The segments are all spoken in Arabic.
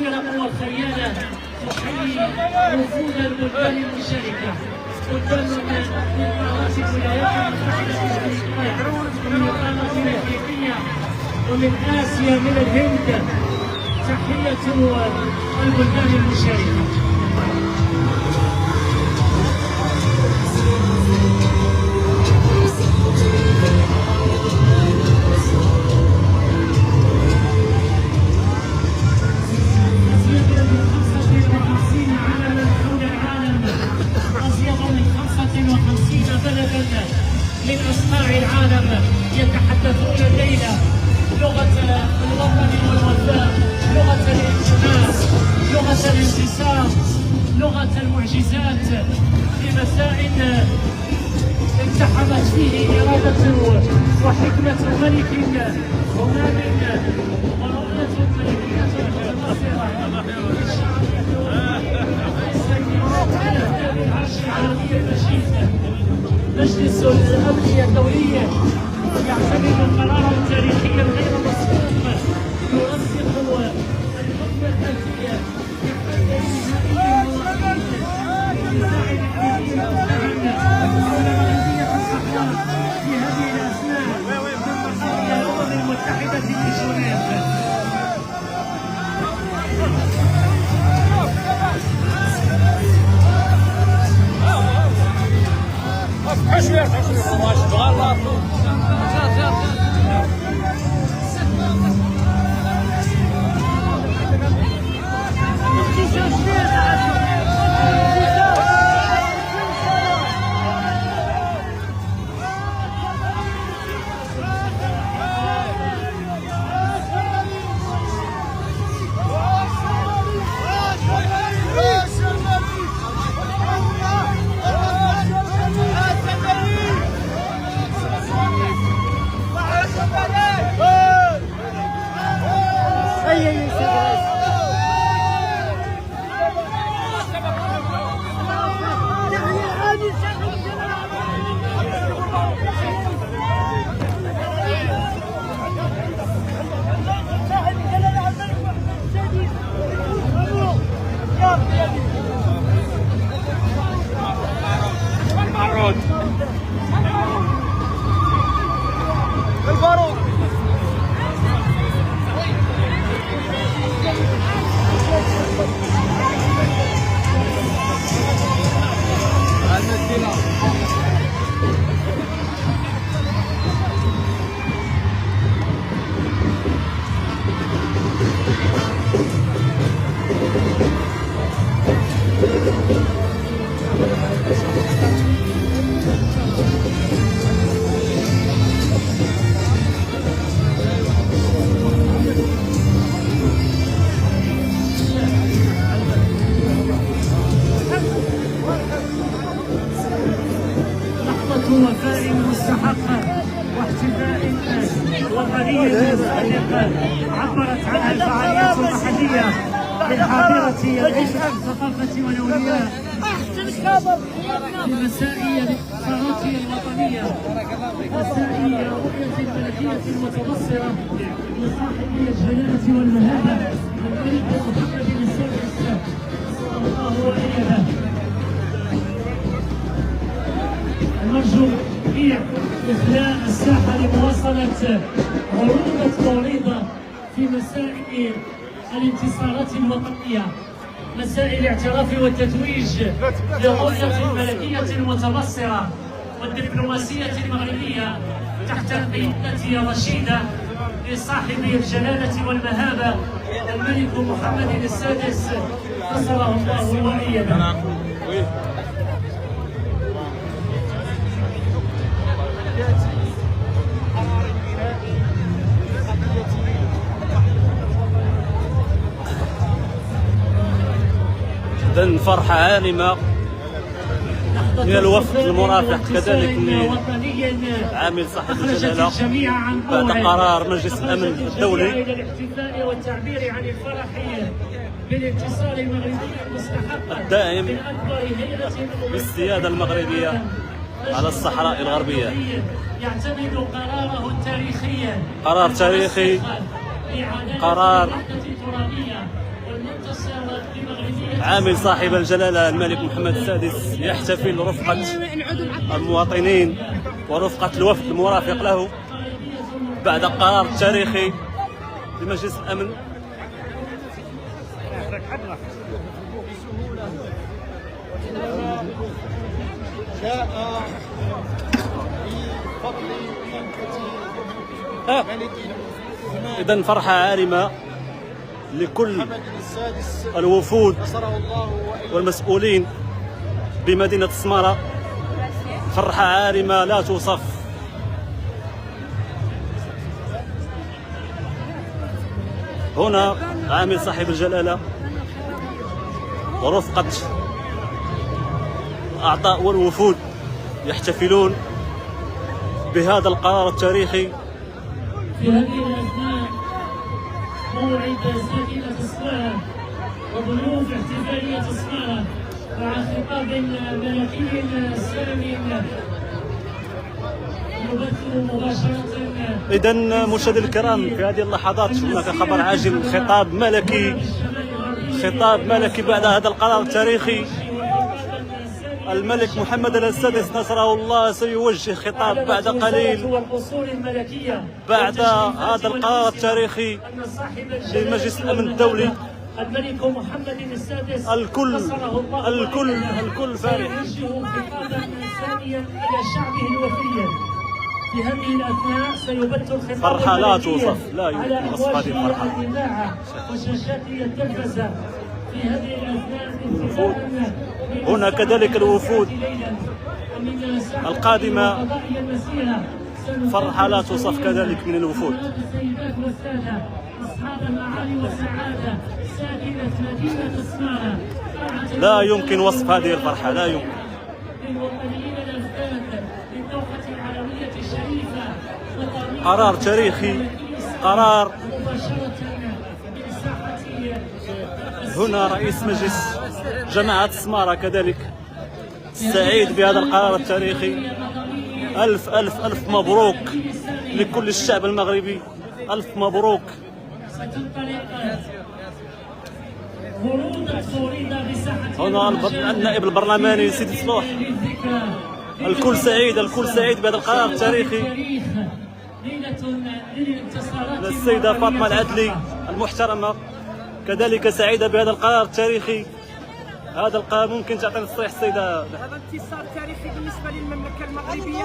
الفرق والخيانة تحيي وفود البلدان المشاركة قدام من إمارات الولايات المتحدة الأمريكية ومن القارة الأفريقية ومن آسيا من الهند. تحية البلدان المشاركة. من أصقاع العالم يتحدثون الليلة لغة الوطن والوفاء، لغة الانتماء، لغة الانتصار، لغة المعجزات، في مساء التحمت فيه إرادة وحكمة ملك همام ورؤية ملكية متناصرة العرش العربي المجيد. مجلس الأمن الدولي يعتمد قرارا تاريخيا غير مسبوق يرسخ الحكم الذاتي في هذه الأثناء من الأمم المتحدة في جنيف. وفاء مستحقة واحتفاء وطنية صادقة عبرت عنها الفعاليات المحلية للحاضرة العشق الثقافة والأولياء في مساء الثورة الوطنية، مساء رؤية الملكية المتبصرة لصاحب الجلالة والمهابة الملك محمد السادس صلى الله عليه وسلم. نرجو في إخلاء الساحة لمواصلة عروض التوريضة في مساء الانتصارات الوطنية، مساء الاعتراف والتتويج للرؤية الملكية المتبصرة والدبلوماسية المغربية تحت قيادة رشيدة لصاحب الجلالة والمهابة الملك محمد السادس نصره الله وأيده. إذن فرحة عالمة من الوفد المرافق كذلك من عامل صاحب الجلالة بعد قرار مجلس الأمن الدولي للاحتفاء والتعبير عن الفرح بالانتصار المغربي المستحق الدائم بالسيادة المغربية على الصحراء الغربية. يعتمد قراره التاريخي قرار تاريخي، قرار عامل صاحب الجلالة الملك محمد السادس يحتفل رفقة المواطنين ورفقة الوفد المرافق له بعد قرار تاريخي لمجلس الأمن. جاء بفضل ملكنا إذن فرحة عارمة لكل محمد السادس الوفود نصره الله والمسؤولين بمدينة سمارة. فرحة عارمة لا توصف. هنا عامل صاحب الجلالة ورفقة أعضاء والوفود يحتفلون بهذا القرار التاريخي. في هذه الأثناء موعد ساكنة سمارة وضيوف احتفالية سمارة مع خطاب ملكي سامي يبث مباشرة. إذن مشاهدينا الكرام في هذه اللحظات هناك خبر عاجل، خطاب ملكي، خطاب ملكي بعد هذا القرار التاريخي. الملك محمد السادس نصره الله سيوجه خطاب بعد قليل بعد هذا القرار التاريخي لمجلس الأمن الدولي. الملك محمد السادس الكل فرح. خطابا ثانيا الى شعبه الوفي. في هذه الاثناء سيبث الخطاب فرحة لا توصف، لا على يمكن وصف هذه الفرحة. الإذاعة وشاشات التلفزة. في هذه الاثناء هنا كذلك الوفود القادمة، فرحة لا توصف كذلك من الوفود. السيدات والسادة أصحاب المعالي والسعادة ساكنة مدينة سمارة، لا يمكن وصف هذه الفرحة، لا يمكن. للوطنيين الأفداد للدوحة العلوية الشريفة قرار تاريخي، قرار. مباشرة من ساحة هنا رئيس مجلس جماعة سمارة كذلك سعيد بهذا القرار التاريخي. ألف ألف ألف مبروك لكل الشعب المغربي، ألف مبروك. هنا النائب البرلماني سيدي صلوح. الكل سعيد، الكل سعيد بهذا القرار التاريخي. السيدة فاطمة العدلي المحترمة كذلك سعيدة بهذا القرار التاريخي. هذا القرار ممكن تعطينا التصريح السيدة؟ هذا انتصار تاريخي بالنسبة للمملكة المغربية،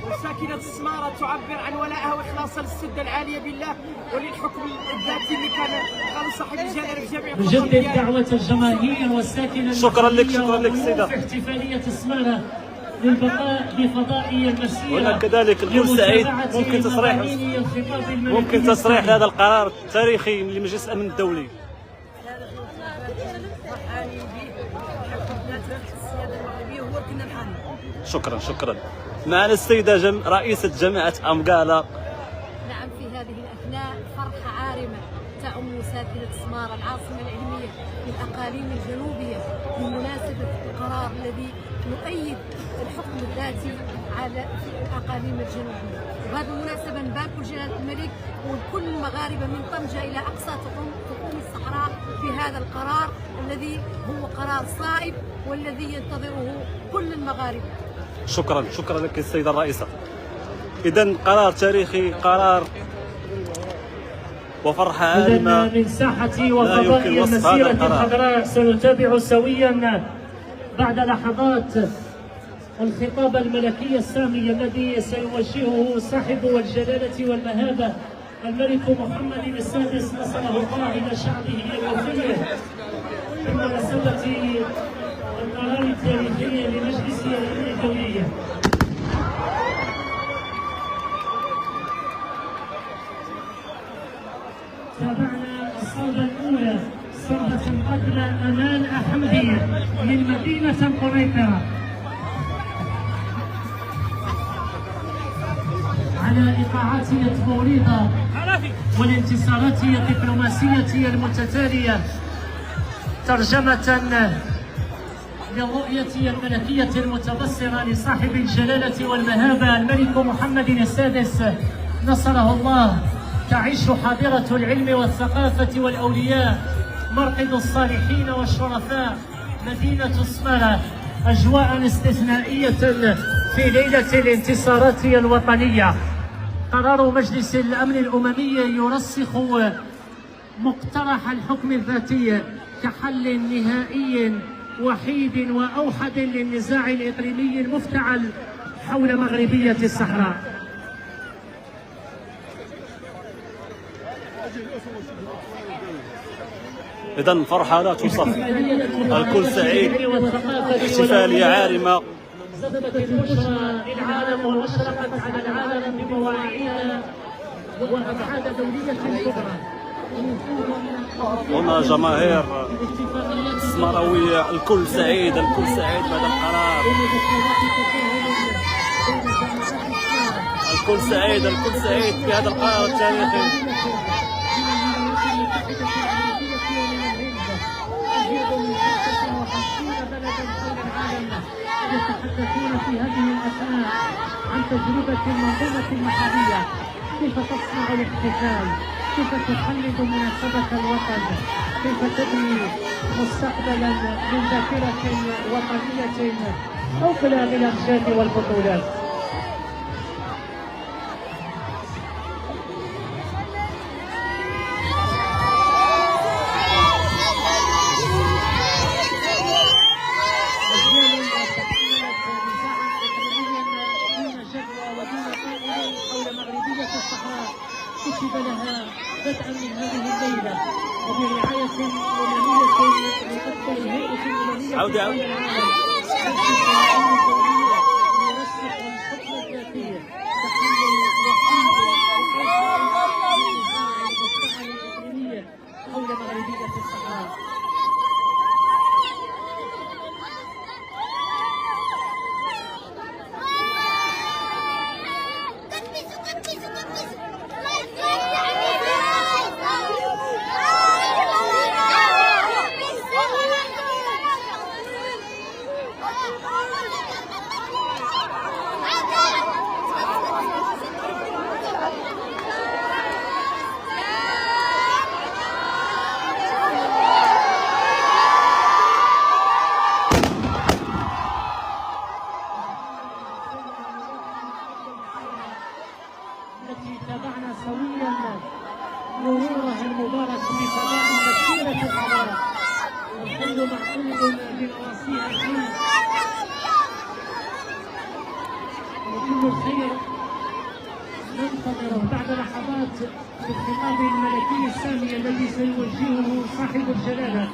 وساكنة سمارة تعبر عن ولائها وإخلاصها للسدة العالية بالله وللحكم الذاتي اللي كان قالوا صاحب الجلالة في جميع نجدد دعوة الجماهير والساكنة. شكرا لك، شكرا لك السيدة. في احتفالية سمارة للبقاء بفضاء المسيرة. هنا كذلك الكل سعيد. ممكن تصريح لهذا القرار التاريخي لمجلس الأمن الدولي. شكرا شكرا. معنا السيدة رئيسة جامعة أمقالة. نعم، في هذه الأثناء فرحة عارمة تعم ساكنة سمارة العاصمة العلمية للأقاليم الجنوبية بمناسبة القرار الذي يؤيد الحكم الذاتي على الأقاليم الجنوبية. وبهذه المناسبة نبارك جلالة الملك وكل المغاربة من طنجة إلى أقصى تقوم الصحراء بهذا القرار الذي هو قرار صائب والذي ينتظره كل المغاربة. شكرا شكرا لك السيدة الرئيسة. إذن قرار تاريخي، قرار وفرحة عارمة من ساحة وفضاء المسيرة الخضراء. سنتابع سويا بعد لحظات الخطاب الملكي السامي الذي سيوجهه صاحب الجلالة والمهابة الملك محمد السادس نصره الله إلى شعبه الوفي بمناسبة القرار التاريخي لمجلس الأمن الدولي. تابعنا الصوبة الأولى، صوبة القدر أمان أحمدي من مدينة قريطة على إيقاعاتنا التوريضة والانتصارات الدبلوماسية المتتالية، ترجمة للرؤية الملكية المتبصرة لصاحب الجلالة والمهابة الملك محمد السادس نصره الله. تعيش حاضرة العلم والثقافة والأولياء مرقد الصالحين والشرفاء مدينة سمارة. أجواء استثنائية في ليلة الانتصارات الوطنية. قرار مجلس الأمن الأممي يرسخ مقترح الحكم الذاتي كحل نهائي وحيد وأوحد للنزاع الإقليمي المفتعل حول مغربية الصحراء. إذا فرحة لا توصف، الكل سعيد، احتفالية عارمة. زدت البشرى للعالم وأشرقت على العالم بمواعيد وأبعاد دولية كبرى. هنا جماهير السمراوية، الكل سعيد، الكل سعيد بهذا القرار. الكل سعيد، الكل سعيد بهذا القرار التاريخي. يتحدثون في هذه الأثناء عن تجربة المنظومة المحلية، كيف تصنع الاحتفال، كيف تحلل مناسبة الوطن، كيف تبني مستقبلا من ذاكرة وطنية أوكلا بالأمجاد والبطولات. كتب لها بدءا من هذه الليله وبرعايه امميه لاكبر هيئه امميه في العالم يرسخ الحكم الذاتي تحلل وحيد حول مغربيه الصحراء. تابعنا سويا مرورها المبارك بفضاء مسيرة الحضارة، والكل معقود بنواصيها وكل الخير ننتظره بعد لحظات بالخطاب الملكي السامي الذي سيوجهه صاحب الجلالة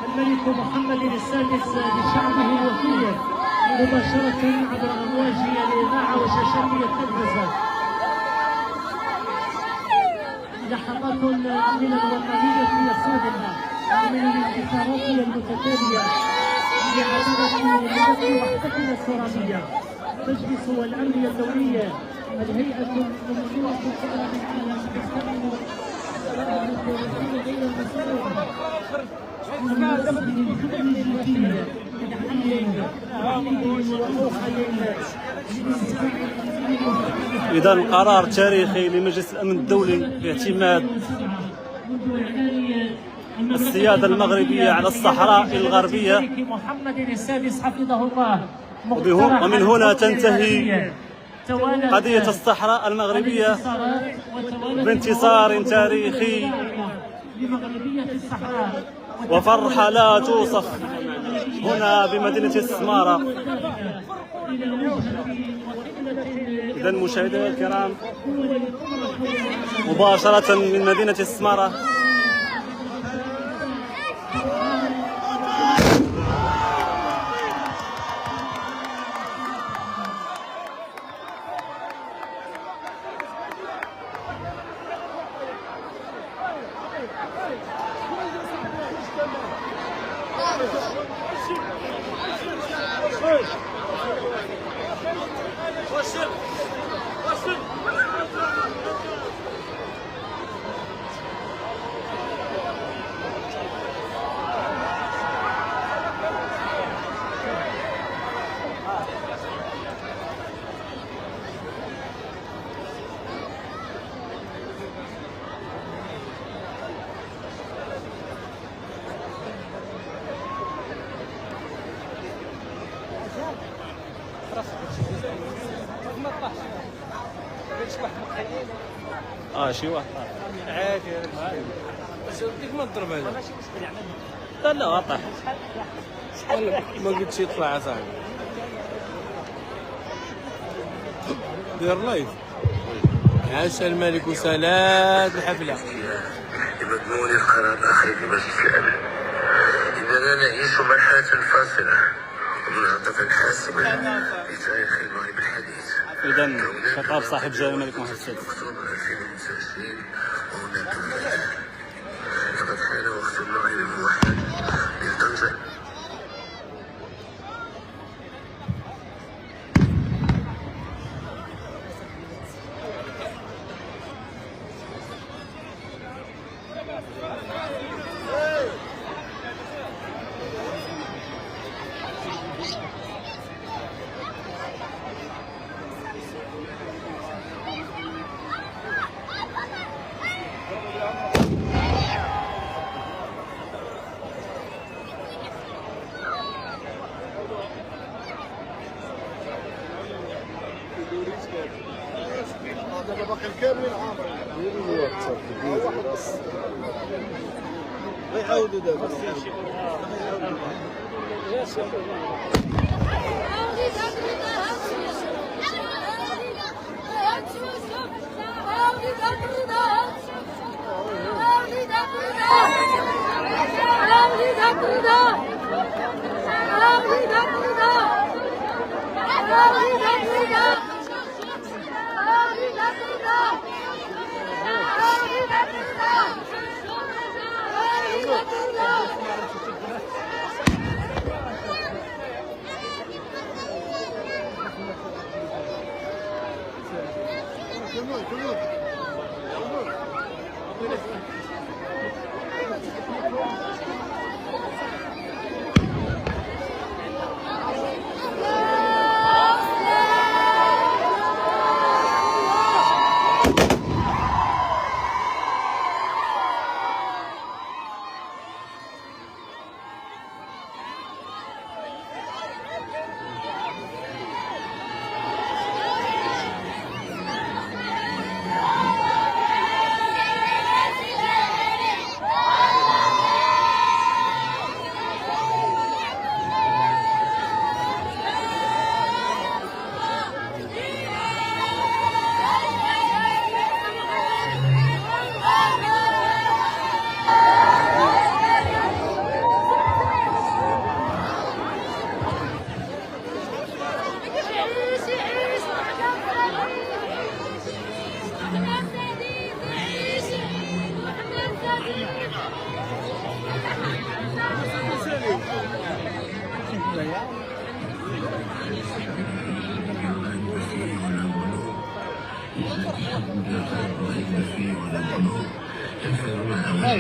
الملك محمد السادس لشعبه الوفي مباشرة عبر أمواج الإذاعة وشاشات التلفزة. لحظات من الوطنية يسودها ومن الانتصارات المتتالية لعدالة وحدتنا الترابية. مجلس الأمن الدولي، الهيئة الممنوعة الكبرى بالعالم تستعمل غير المسؤول إذا قرار تاريخي لمجلس الأمن الدولي في اعتماد السيادة المغربية على الصحراء الغربية، محمد السادس حفظه الله. ومن هنا تنتهي قضية الصحراء المغربية بانتصار تاريخي وفرحة لا توصف هنا بمدينة السمارة. إذا مشاهدينا الكرام مباشرة من مدينة السمارة شي واحد عادي بس ديك ما تضرب هذا لا طاح ما قلتش يطلع صاحبي دير لايف. عاش الملك وسالات الحفله بمضمون القرار الآخر بمجلس الأمن. إننا نعيش مرحلة فاصلة ومنعطفا حاسما لتاريخ المغرب الحديث. إذا خطاب صاحب جلالة الملك محمد السادس. أكتوبر 2025 وهناك لقد حان وقت المغرب الموحد للطنجة. هذا باقي الكاملين عامر واحد بس غيعاودوا دابا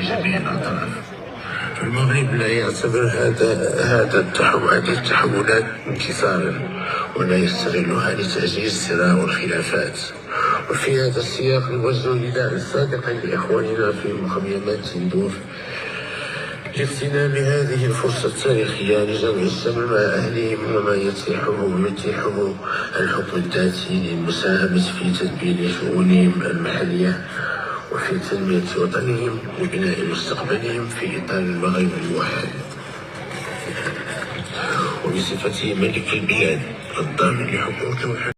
جميع الأطراف. فالمغرب لا يعتبر هذه التحولات انتصارا ولا يستغلها لتأجيج الصراع والخلافات. وفي هذا السياق نوجه نداء صادقا لإخواننا في مخيمات سندوف لاغتنام هذه الفرصة التاريخية لجمع الشمل مع أهلهم وما يتيحه الحكم الذاتي للمساهمة في تدبير شؤونهم المحلية وفي تنمية وطنهم وبناء مستقبلهم في إطار المغرب الموحد. وبصفته ملك البلاد الضامن لحقوق